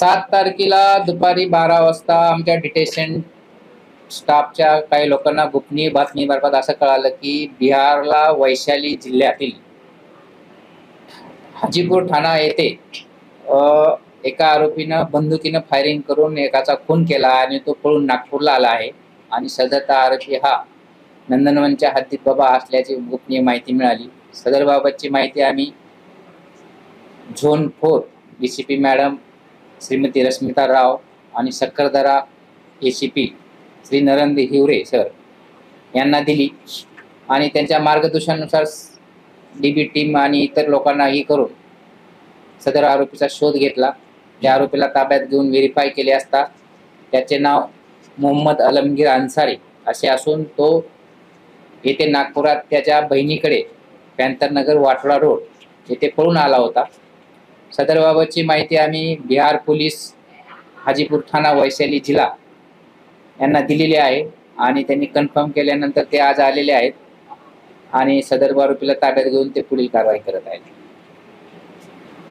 7 तारखेला दुपारी 12 वाजता आमच्या डिटेशन स्टाफच्या काही लोकांना गोपनीय बातमीमार्फत असं कळालं की बिहारला वैशाली जिल्ह्यातील हाजीपूर ठाणा येथे एका आरोपीनं बंदुकीनं फायरिंग करून एकाचा खून केला आणि तो पळून नागपूरला आला आहे आणि सदरचा आरोपी हा नंदनवनच्या हद्दीत बाबा असल्याची गोपनीय माहिती मिळाली। सदरबाबतची माहिती आम्ही zone 4 DCP madam Shrimati Rashmita Rao आणि सक्करदरा एसीपी श्री नरेंद्र हिवरे सर यांना दिली आणि त्यांच्या मार्गदर्शनानुसार डीबी टीम आणि इतर लोकांनाही करून सदर आरोपीचा शोध घेतला। त्या आरोपीला ताब्यात घेऊन व्हेरीफाय केले असता त्याचे नाव मोहम्मद अलमगीर अन्सारी असे असून तो येथे नागपुरात त्याच्या बहिणीकडे पॅंथरनगर वाठोडा रोड येथे पळून आला होता। सदरबाबतची माहिती आम्ही बिहार पोलीस हाजीपूर ठाणा वैशाली जिल्हा यांना दिलेली आहे आणि त्यांनी कन्फर्म केल्यानंतर ते आज आलेले आहेत आणि सदर आरोपीला ताब्यात घेऊन ते पुढील कारवाई करत आहेत।